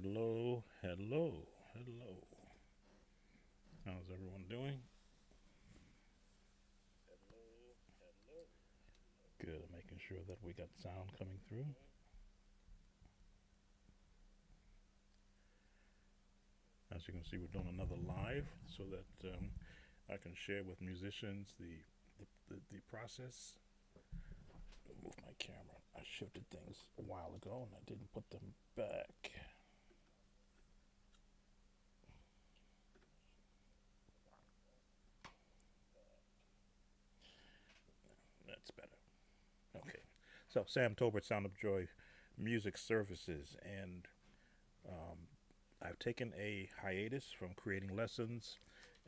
Hello, hello, hello. How's everyone doing? Good. Making sure that we got sound coming through. As you can see, we're doing another live so that I can share with musicians the process. Move my camera. I shifted things a while ago and I didn't put them back. That's better. Okay. So, Sam Tolbert, Sound of Joy Music Services. And um, I've taken a hiatus from creating lessons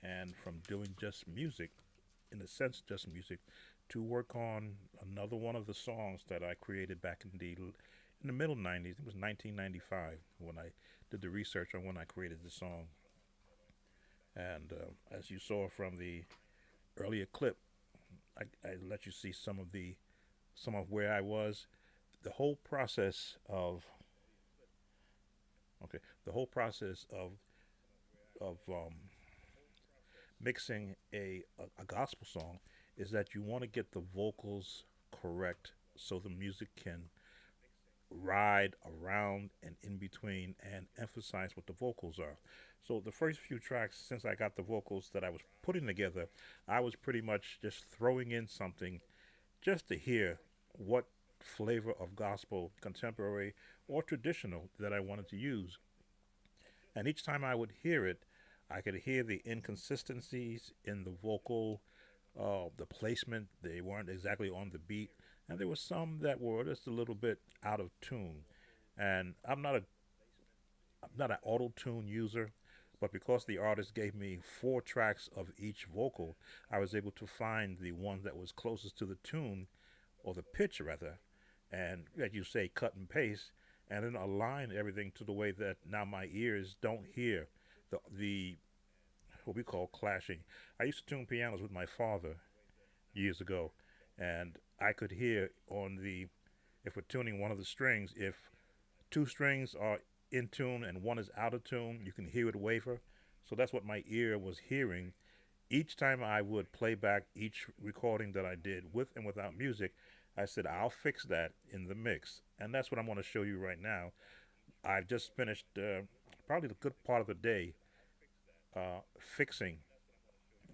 and from doing just music, in a sense, just music, to work on another one of the songs that I created back in the middle '90s. It was 1995 when I did the research on when I created the song. And as you saw from the earlier clip, I let you see some of where I was. The whole process of okay, the whole process of mixing a gospel song is that you want to get the vocals correct so the music can ride around and in between and emphasize what the vocals are. So the first few tracks, since I got the vocals that I was putting together, I was pretty much just throwing in something just to hear what flavor of gospel, contemporary or traditional, that I wanted to use. And each time I would hear it, I could hear the inconsistencies in the vocal, the placement. They weren't exactly on the beat, and there were some that were just a little bit out of tune. And I'm not an auto tune user, but because the artist gave me four tracks of each vocal, I was able to find the one that was closest to the tune or the pitch rather, and like you say, cut and paste, and then align everything to the way that now my ears don't hear the what we call clashing. I used to tune pianos with my father years ago, and I could hear on the if we're tuning one of the strings, if two strings are in tune and one is out of tune, you can hear it waver. So that's what my ear was hearing. Each time I would play back each recording that I did with and without music, I said, I'll fix that in the mix. And that's what I'm going to show you right now. I've just finished probably the good part of the day fixing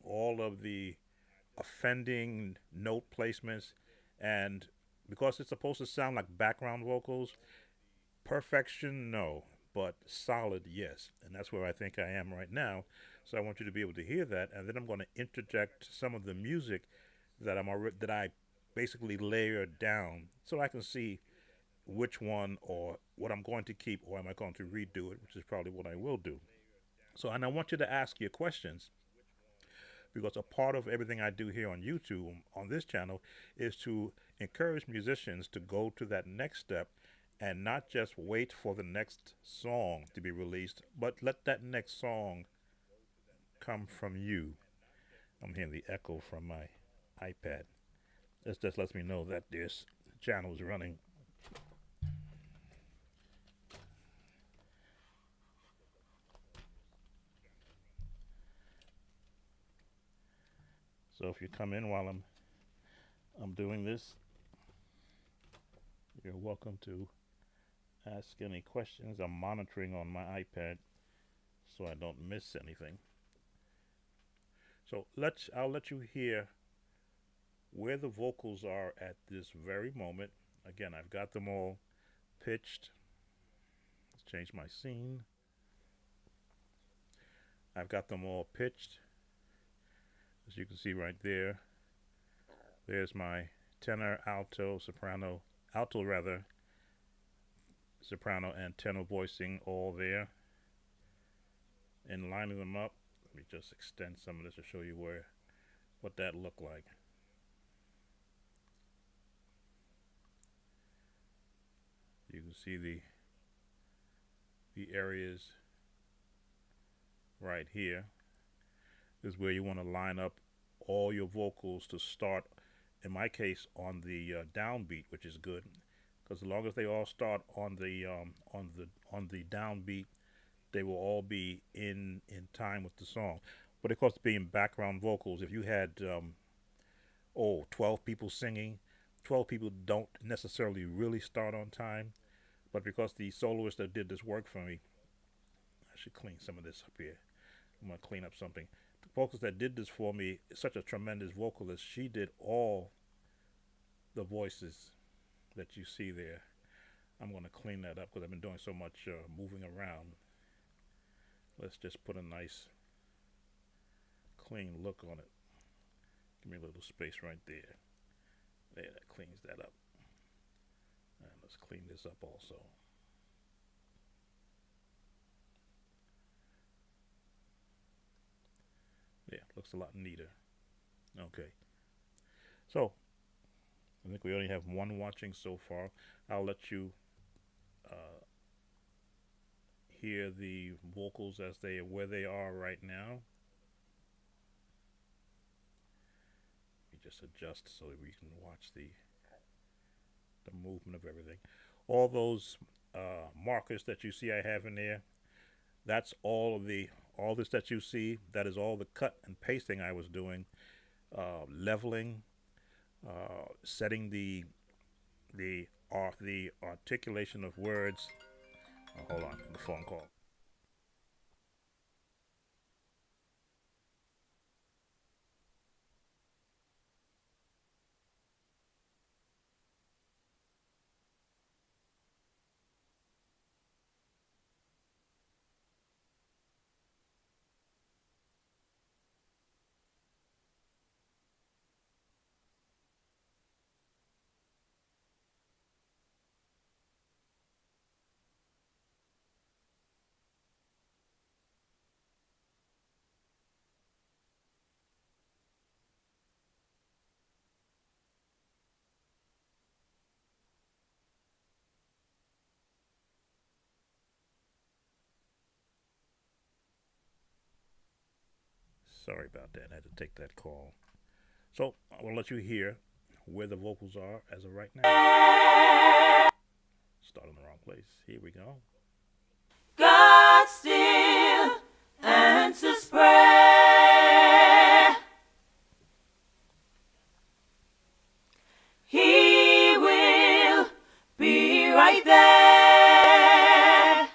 all of the offending note placements. And because it's supposed to sound like background vocals, perfection, no, but solid, yes. And that's where I think I am right now. So I want you to be able to hear that, and then I'm going to interject some of the music that I basically layered down, so I can see which one or what I'm going to keep, or am I going to redo it, which is probably what I will do. So, and I want you to ask your questions because a part of everything I do here on YouTube on this channel is to encourage musicians to go to that next step and not just wait for the next song to be released, but let that next song come from you. I'm hearing the echo from my iPad. This just lets me know that this channel is running. So if you come in while I'm doing this, you're welcome to ask any questions. I'm monitoring on my iPad so I don't miss anything. So I'll let you hear where the vocals are at this very moment. Again, I've got them all pitched. Let's change my scene. I've got them all pitched. As you can see right there, there's my tenor, alto, soprano, alto rather, soprano and tenor voicing all there. And lining them up, let me just extend some of this to show you what that looked like. You can see the areas right here. This is where you want to line up all your vocals to start. In my case, on the downbeat, which is good because as long as they all start on the downbeat, they will all be in time with the song. But of course, being background vocals, if you had 12 people singing, 12 people don't necessarily really start on time. But because the soloist that did this work for me, I should clean some of this up here. I'm gonna clean up something. The vocalist that did this for me is such a tremendous vocalist. She did all the voices that you see there. I'm gonna clean that up because I've been doing so much moving around. Let's just put a nice clean look on it. Give me a little space right there. There, that cleans that up. And let's clean this up also. Yeah, looks a lot neater. Okay. So, I think we only have one watching so far. I'll let you uh, hear the vocals as they where they are right now. We just adjust so that we can watch the movement of everything. All those markers that you see I have in there, that's all this that you see. That is all the cut and pasting I was doing, leveling, setting the articulation of words. Hold on, the phone call. Sorry about that. I had to take that call. So I will let you hear where the vocals are as of right now. Start in the wrong place. Here we go. God still answers prayer. He will be right there.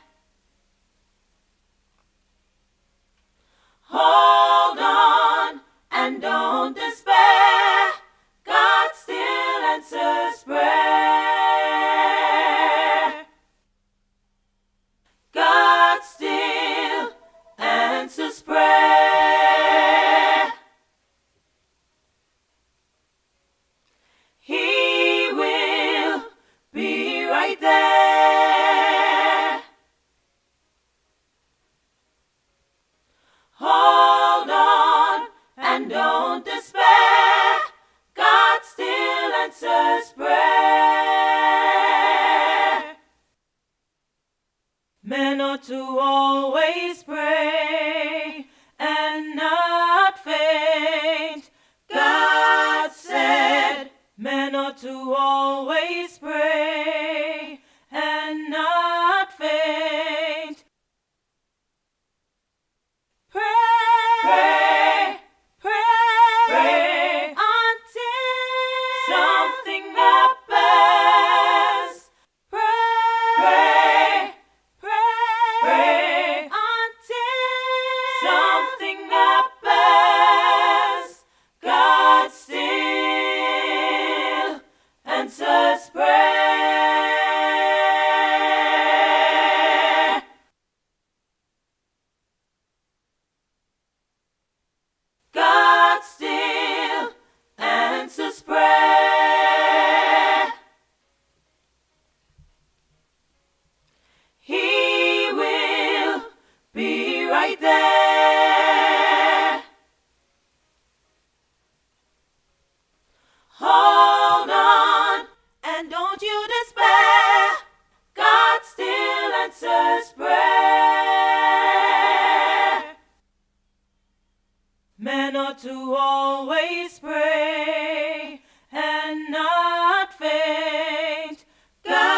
Hold on and don't despair. God still answers prayer. God still answers prayer. He will be right there. Hold on and don't despair. God still answers prayer. Men ought to always pray and not faint. God said, men ought to always pray and not faint. Pray, pray, pray, pray until something happens. Pray, pray, pray until something happens. God still answers prayer. God still answers prayer. He will be right there. Hold on and don't you despair. God still answers prayer. Men ought to always pray and not faint. God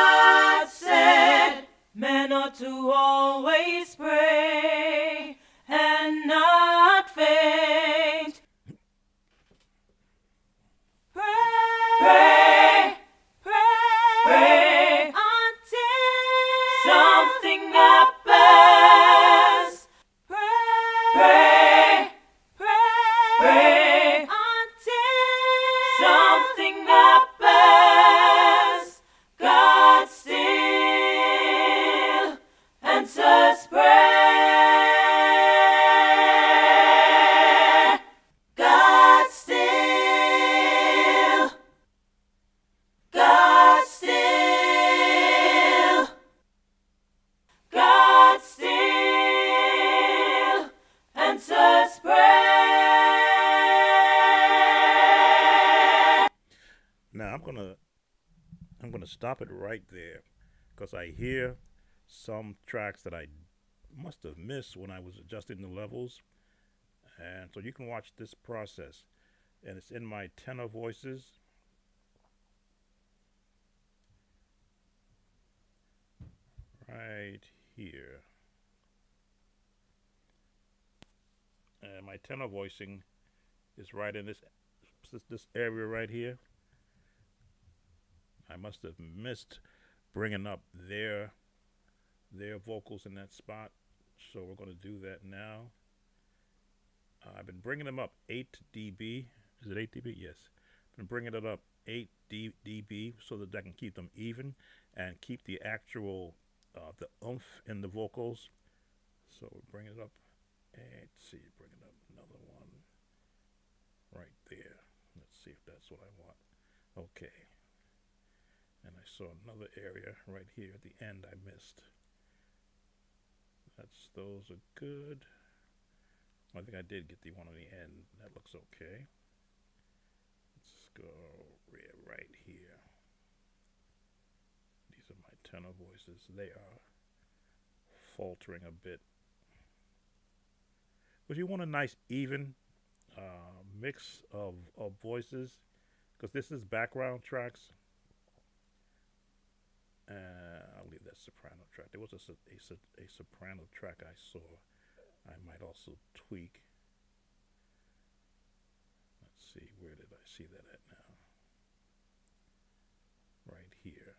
I'm gonna stop it right there because I hear some tracks that I must have missed when I was adjusting the levels, and so you can watch this process. And it's in my tenor voices. Right here. And my tenor voicing is right in this area right here. I must have missed bringing up their vocals in that spot. So we're going to do that now. I've been bringing them up 8 dB. Is it 8 dB? Yes. I've been bringing it up 8 dB so that I can keep them even and keep the actual the oomph in the vocals. So we're bringing it up. Let's see, bring it up another one right there. Let's see if that's what I want. Okay. And I saw another area right here at the end I missed. Those are good. I think I did get the one on the end. That looks okay. Let's go right here. These are my tenor voices. They are faltering a bit. But you want a nice even mix of voices, because this is background tracks. I'll leave that soprano track. There was a soprano track I saw. I might also tweak. Let's see, where did I see that at now? Right here.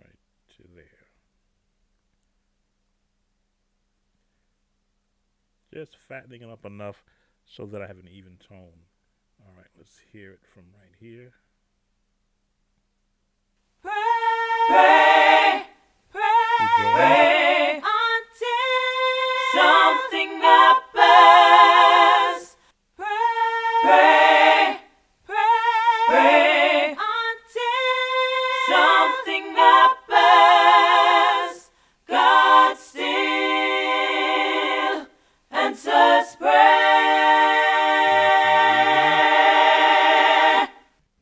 Right to there. Just fattening it up enough so that I have an even tone. All right, let's hear it from right here. Pray, pray until something happens. Pray, pray until something happens. God still answers prayer.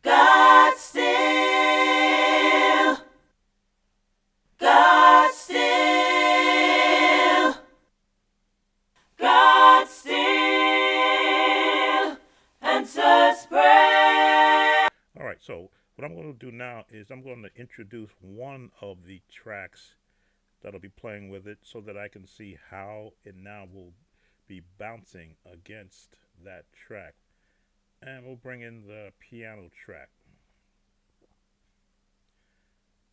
God still, God still, God still answers prayer. All right, so what I'm going to do now is I'm going to introduce one of the tracks that'll be playing with it so that I can see how it now will be bouncing against that track. And we'll bring in the piano track.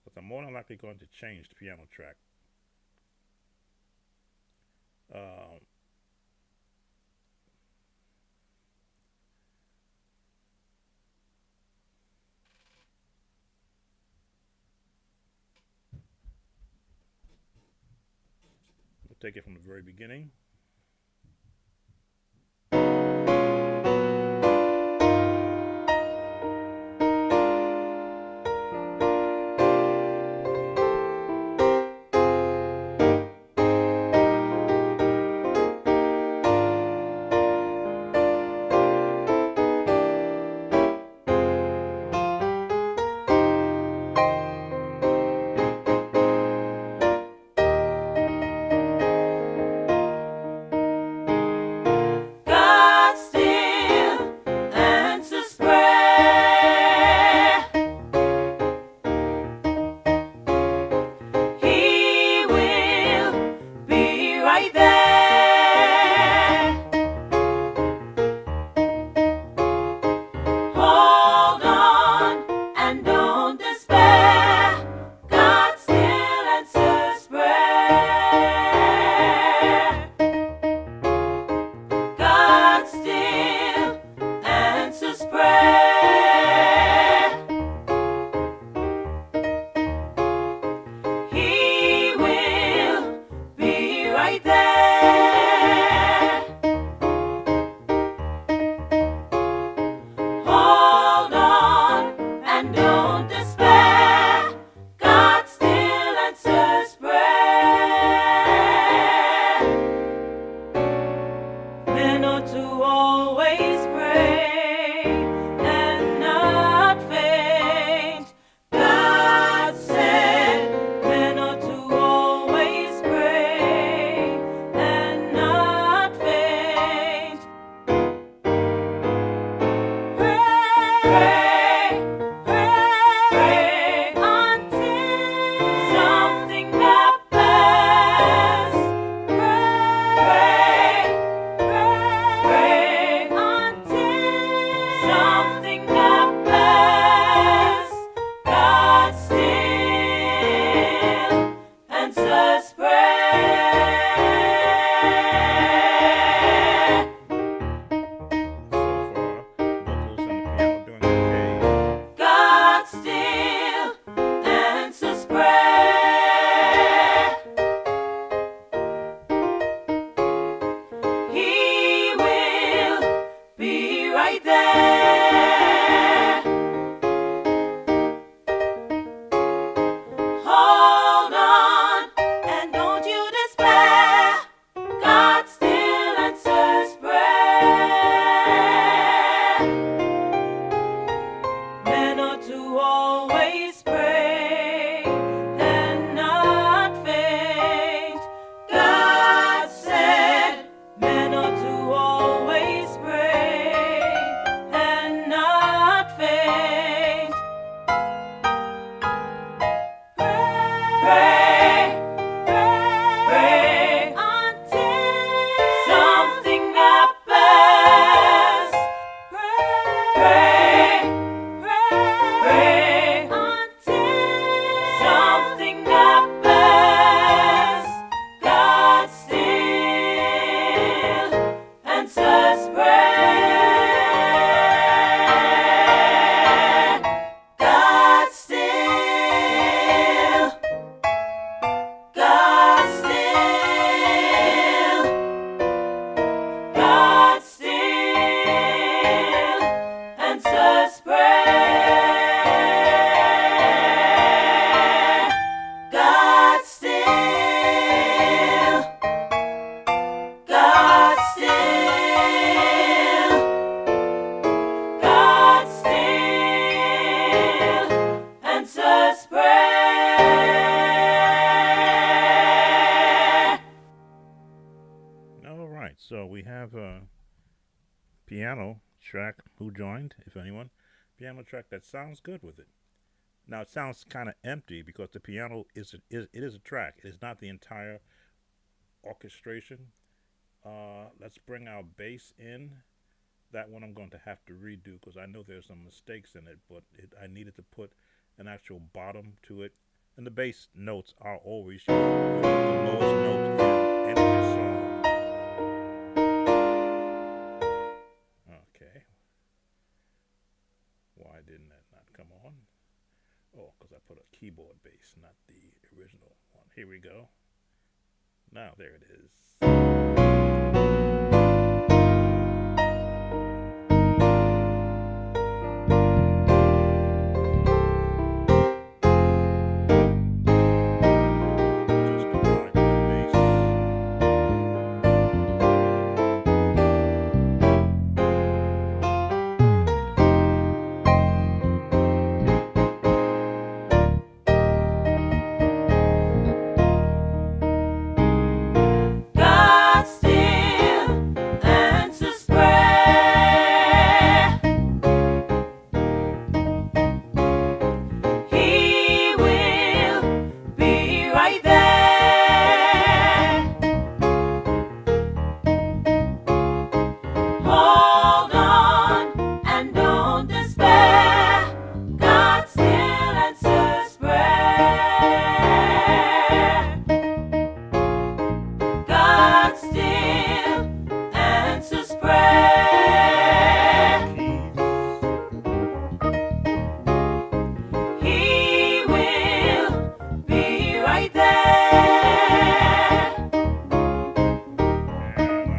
But I'm more than likely going to change the piano track. We'll take it from the very beginning. So we have a piano track. Who joined, if anyone? Piano track that sounds good with it. Now it sounds kind of empty because the piano is a track. It is not the entire orchestration. Let's bring our bass in. That one I'm going to have to redo because I know there's some mistakes in it, but I needed to put an actual bottom to it. And the bass notes are always the lowest note in any song. Okay, why didn't that not come on? Oh, because I put a keyboard bass, not the original one. Here we go. Now there it is. Just apply my bass. God still answers prayer. He will be right there. Hold on and don't despair. God still answers prayer. God still answers prayer. Keys. He will be right there. And I'm gonna congas.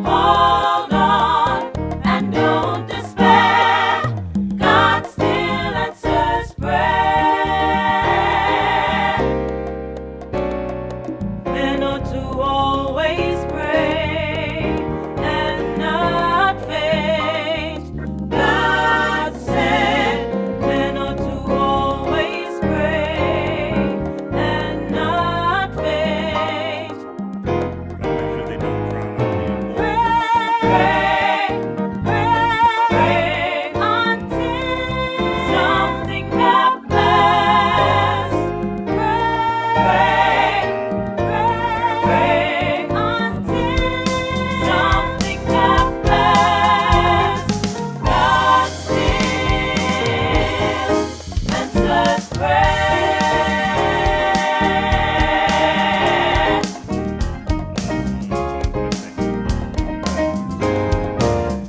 Hold on and don't despair. God still answers prayer. Men ought to always pray and not faint. God said, men ought to always pray and not faint. Gotta make sure they don't drown out the Pray, pray until something happens. Pray, pray until something happens. God still answers prayer.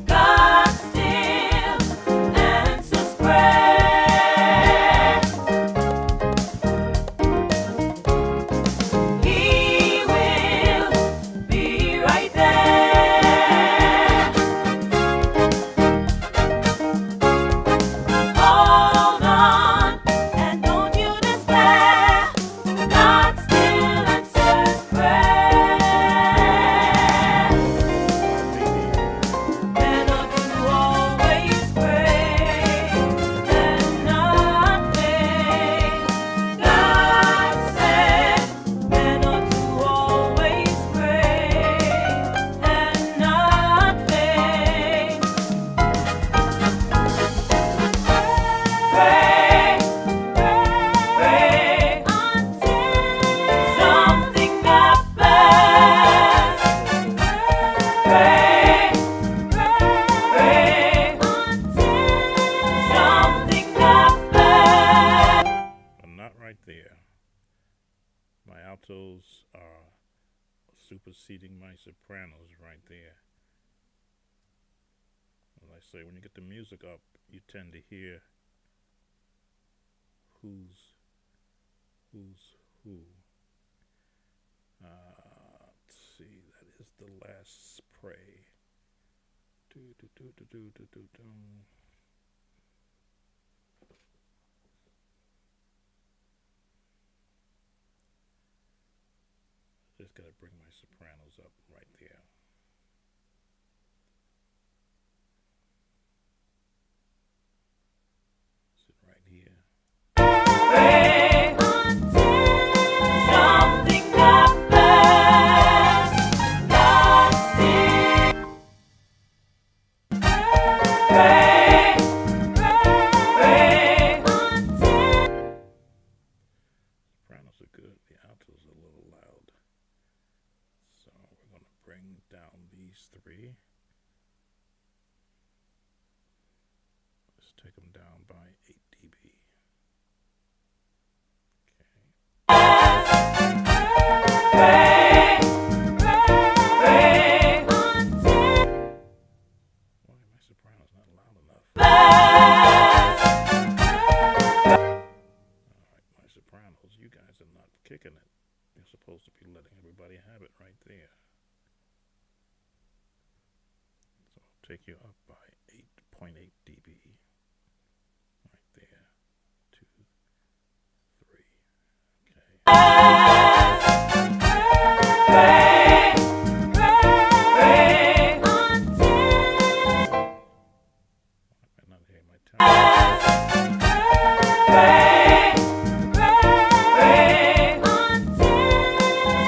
God still answers prayer. He will be right there. Hold on and don't you despair. God still answers prayer. Men ought to always pray and not faint. God said, men ought to always pray and not faint. Pray, pray until something happens. Pray, pray until something happens. I'm not right there. My altos are superseding my sopranos right there. As I say, when you get the music up, you tend to hear who's who. Let's see, that is the last spray. Do, do, do, do, do, do, do, do. Just gotta bring my sopranos up right there. Sit right here. Pray until something happens. God bring down these three. Let's take them down by 8 dB. Why are my sopranos not loud enough? Alright, my sopranos, you guys are not kicking it. You're supposed to be letting everybody have it right there. So I'll take you up by 8.8 dB. Right there. 2, 3. Okay. I might not hear my tone.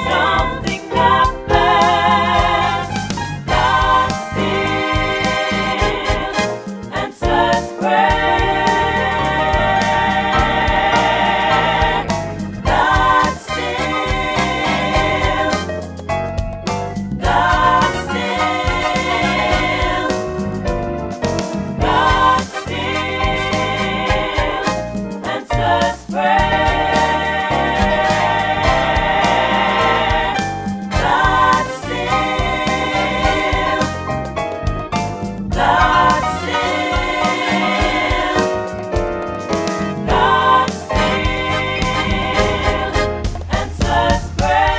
Something happens. God still answers prayer. God still answers prayer. God still answers prayer.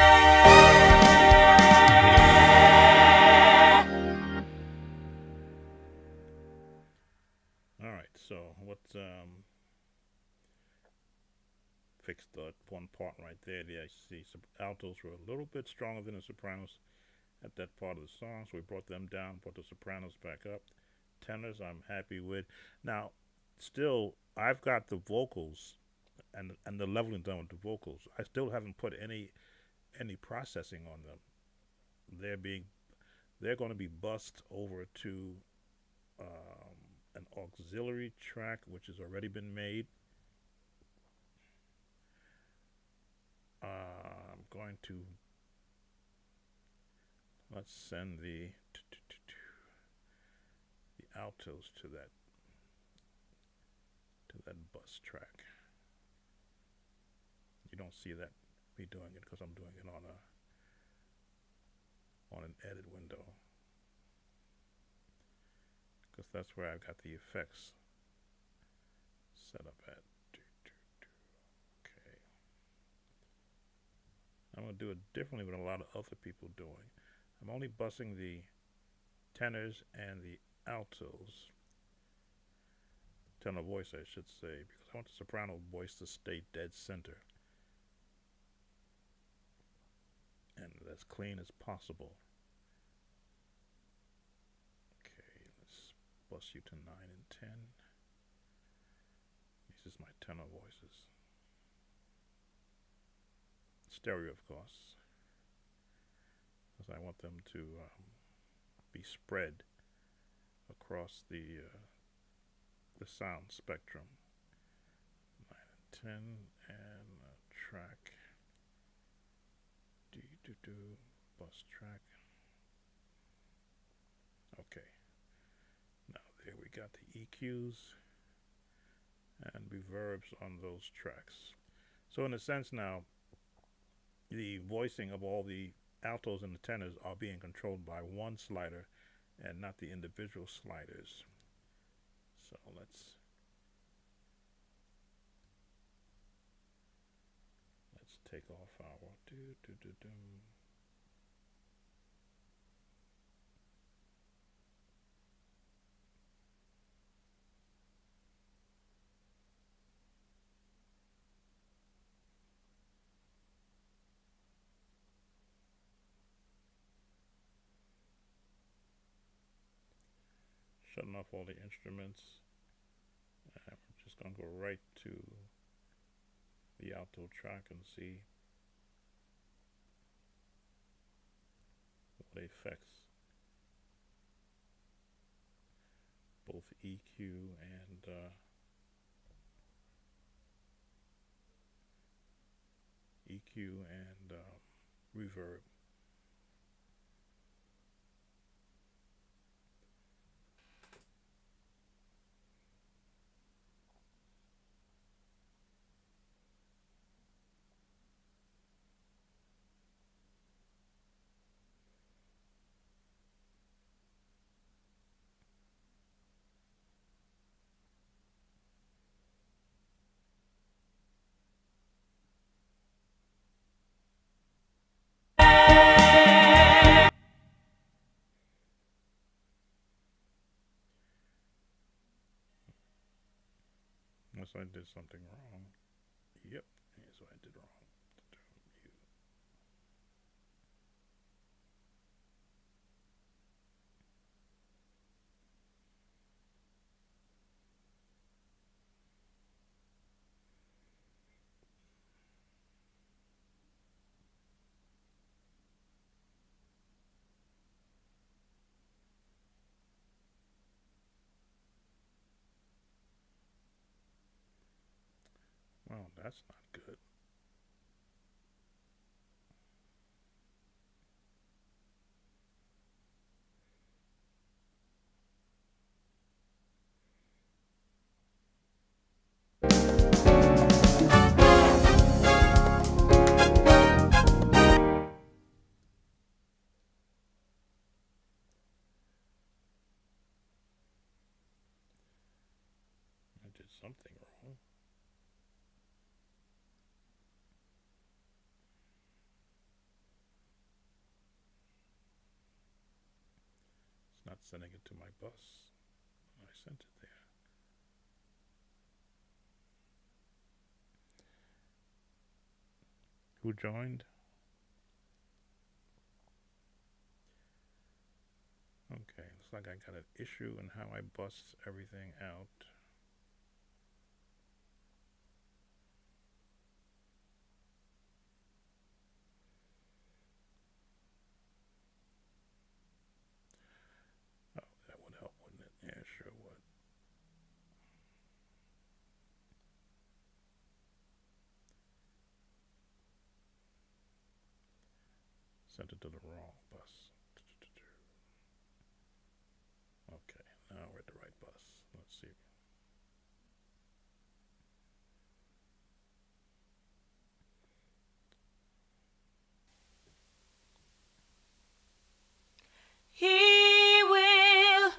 Alright, so let's fix the one part right there. The altos were a little bit stronger than the sopranos at that part of the song, so we brought them down, brought the sopranos back up. Tenors, I'm happy with. Now, still, I've got the vocals and the leveling done with the vocals. I still haven't put any processing on them. They're going to be bussed over to an auxiliary track which has already been made. I'm going to let's send the altos to that bus track. You don't see that me doing it because I'm doing it on an edit window, because that's where I've got the effects set up at. Okay. I'm going to do it differently than a lot of other people doing. I'm only bussing the tenors and the altos, tenor voice I should say, because I want the soprano voice to stay dead center and as clean as possible. Okay, let's bus you to 9 and 10. This is my tenor voices. Stereo, of course, because I want them to be spread across the sound spectrum. 9 and 10 and track bus track. Okay, now there we got the EQs and reverbs on those tracks. So in a sense now, the voicing of all the altos and the tenors are being controlled by one slider and not the individual sliders. So let's take off our shutting off all the instruments, and we're just going to go right to the alto track and see what affects both EQ and reverb. I did something wrong. Yep, here's what I did wrong. Well, that's not good. I did something wrong. It's not sending it to my bus. I sent it there. Who joined? Okay, looks like I got an issue in how I bust everything out. Oh, that would help, wouldn't it? Yeah, sure would. Sent it to the wrong bus. Okay, now we're at the right bus. Let's see. He will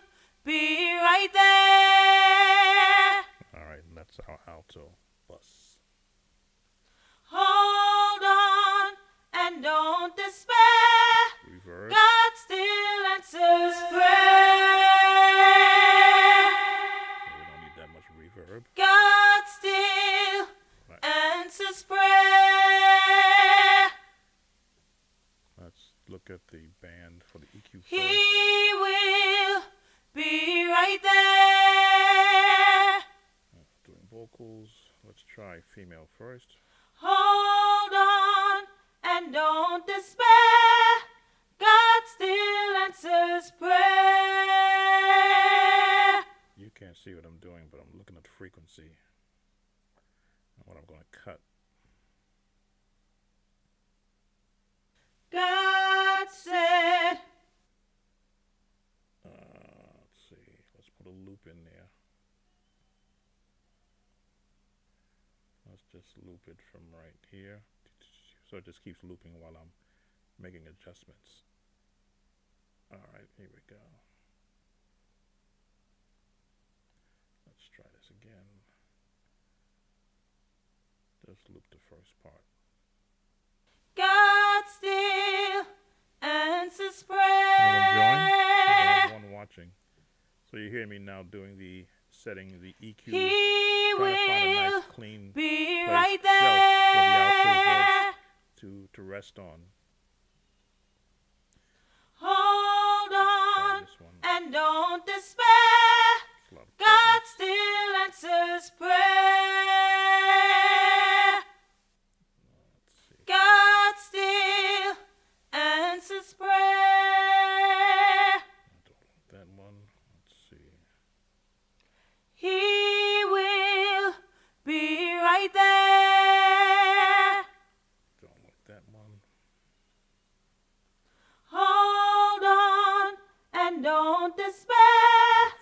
be right there. All right, and that's our alto bus. Hold on and don't despair. Reverb. God still answers prayer. We don't need that much reverb. God still Right. answers prayer. Let's look at the band for the EQ first. He will be right there. Doing vocals. Let's try female first. Hold on and don't despair. God still answers prayer. You can't see what I'm doing, but I'm looking at the frequency and what I'm going to cut. God said. Let's see. Let's put a loop in there. Let's just loop it from right here. So it just keeps looping while I'm making adjustments. Alright, here we go. Let's try this again. Just loop the first part. God still answers Anyone join? I prayer. have one watching. So you hear me now doing the setting, the EQ, He trying to find a will nice clean be place, right shelf for the alto there. voice to rest on. Hold Try on this one. and don't despair. It's a lot of God presence. still answers prayer. Let's see. God still answers prayer. I don't want that one. Let's see. He will be right there. Don't like that one. Hold on and don't despair.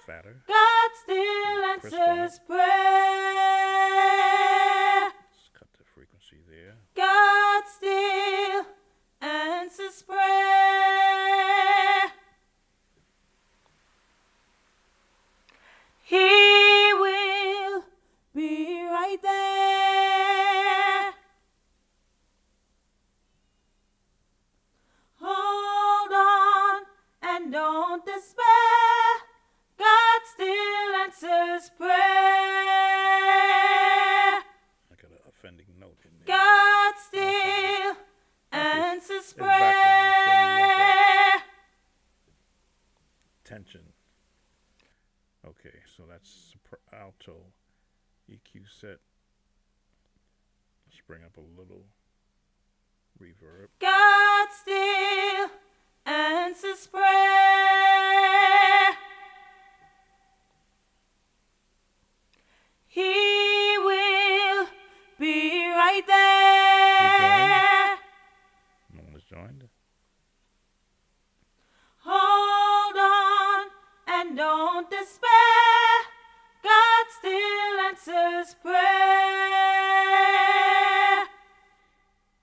Fatter. God still Crisp on it. answers prayer. Let's cut the frequency there. God still answers prayer. He will be right there. Hold on and don't despair. God still answers prayer. Okay, so that's alto EQ set. Let's bring up a little reverb. God still answers prayer. He will be right there. No one has joined. Hold on and don't despair. God still answers prayer.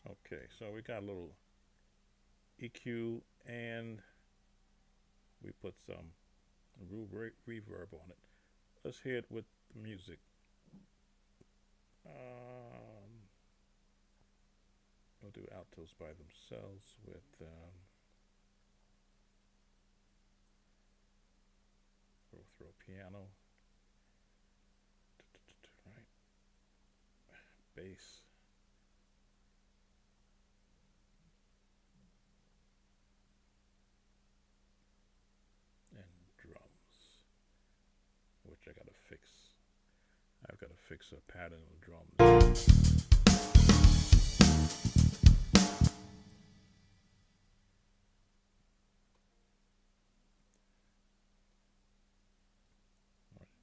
Okay, so we got a little EQ and we put some reverb on it. Let's hear it with the music. We'll do altos by themselves with we'll throw piano, right? Bass. And drums, which I gotta fix. I've got to fix a pattern of drums.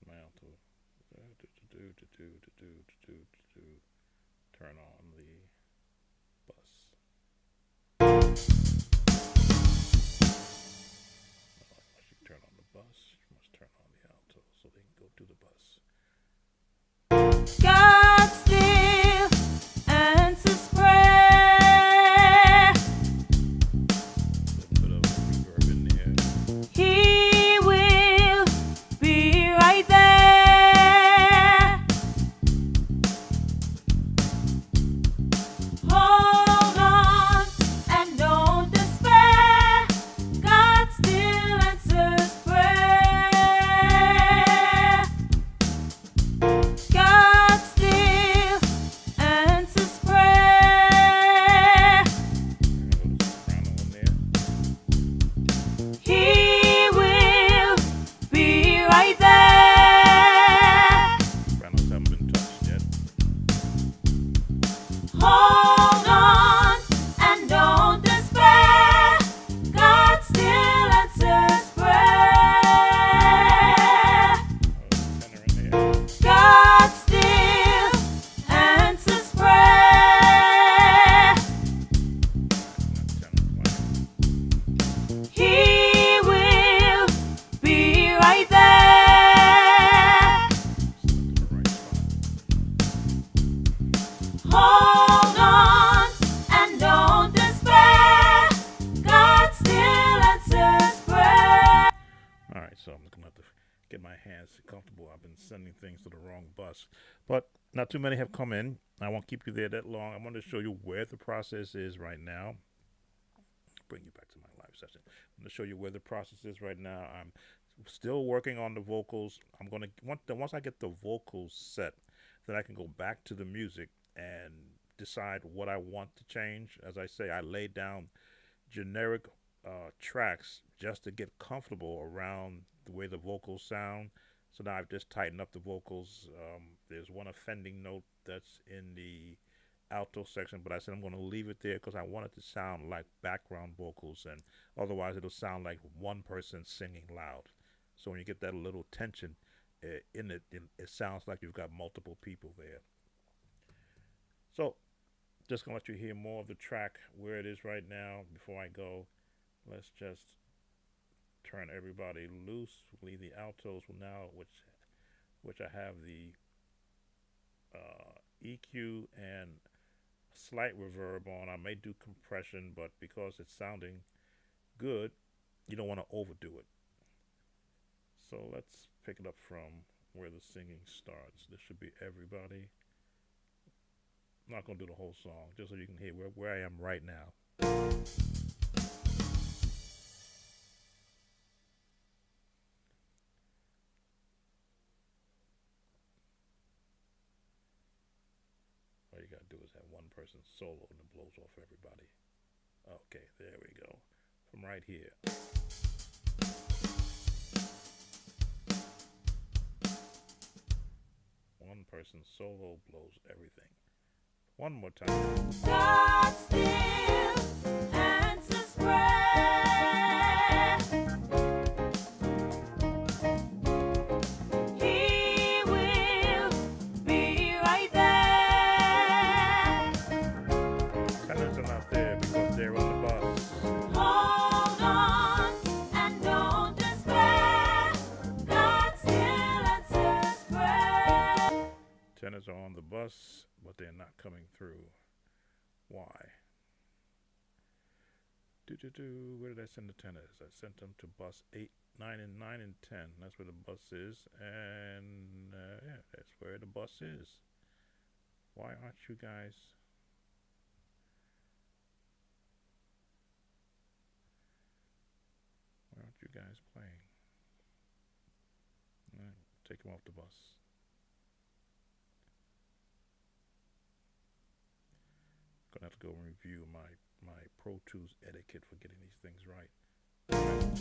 My alto. Turn on the bus. Once you turn on the bus, you must turn on the alto so they can go to the bus. God still answers prayer. A little bit of reverb in there. He will be right there. Hold on and don't despair. God still answers prayer. God still answers prayer. He will be right there. Sopranos haven't been touched yet. Hold on and don't despair. God still answers prayer. Tenor in there. God still answers prayer. He will be right there. Hold on and don't despair. God still answers prayer. Alright, so I'm gonna have to get my hands comfortable. I've been sending things to the wrong bus. But not too many have come in. I won't keep you there that long. I want to show you where the process is right now. Bring you back to my live session. I'm gonna show you where the process is right now. I'm still working on the vocals. I'm gonna once I get the vocals set, then I can go back to the music and decide what I want to change. As I say, I laid down generic tracks just to get comfortable around the way the vocals sound. So now I've just tightened up the vocals. There's one offending note that's in the alto section, but I said I'm going to leave it there because I want it to sound like background vocals, and otherwise it'll sound like one person singing loud. So when you get that little tension in it, it sounds like you've got multiple people there. So just gonna let you hear more of the track where it is right now. Before I go, let's just turn everybody loose. Leave the altos now, which I have the EQ and slight reverb on. I may do compression, but because it's sounding good, you don't want to overdo it. So let's pick it up from where the singing starts. This should be everybody. I'm not going to do the whole song, just so you can hear where I am right now. All you got to do is have one person solo and it blows off everybody. Okay, there we go. From right here. chorus and solo blows everything. One more time. God still answers prayer. He will be right there. Tenors are not there because they're on the bus. Hold on and don't despair. God still answers prayer. Tenors are on the bus, but they're not coming through. Why? Where did I send the tenors? I sent them to bus 8, 9, and 9 and 10. That's where the bus is, and yeah, that's where the bus is. Why aren't you guys? Why aren't you guys playing? Take them off the bus. Gonna have to go and review my Pro Tools etiquette for getting these things right.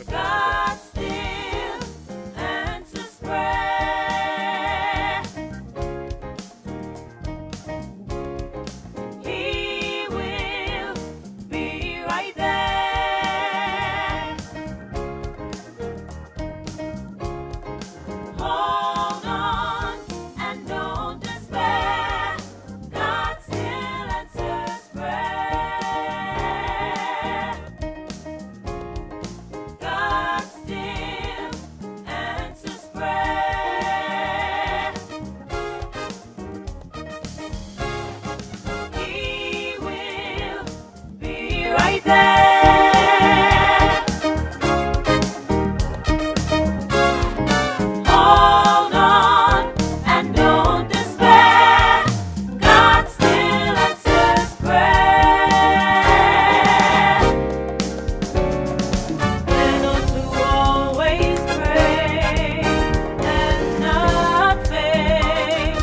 God still answers prayer. He will be right there. Hold on and don't despair. God still answers prayer. God still answers prayer. He will be right there. Hold on and don't despair. God still answers prayer. And ought to always pray and not faint.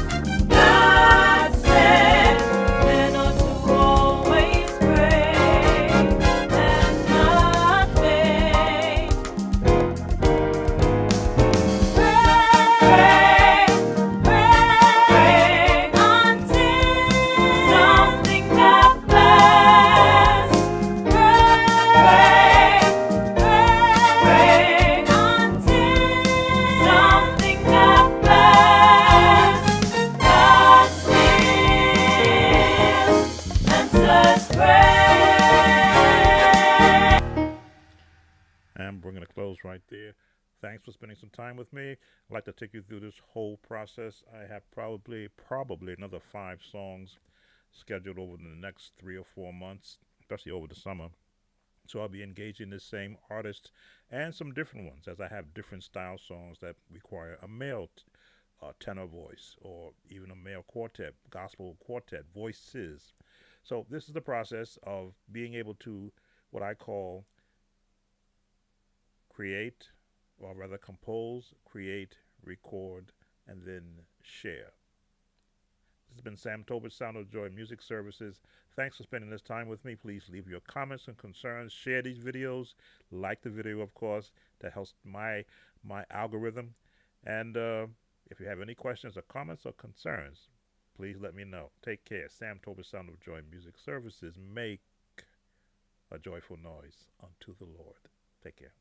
God said, men ought to always pray and not faint. Pray, pray until something happens. Pray, pray until something happens. God still answers prayer. And we're going to close right there. Thanks for spending some time with me. I'd like to take you through this whole process. I have probably another 5 songs scheduled over the next 3 or 4 months, especially over the summer. So I'll be engaging the same artist and some different ones, as I have different style songs that require a male tenor voice or even a male quartet, gospel quartet, voices. So this is the process of being able to, what I call, create, or rather compose, create, record, and then share. This has been Sam Tobit, Sound of Joy Music Services. Thanks for spending this time with me. Please leave your comments and concerns. Share these videos. Like the video, of course. That helps my algorithm. And if you have any questions or comments or concerns, please let me know. Take care. Sam Tobit, Sound of Joy Music Services. Make a joyful noise unto the Lord. Take care.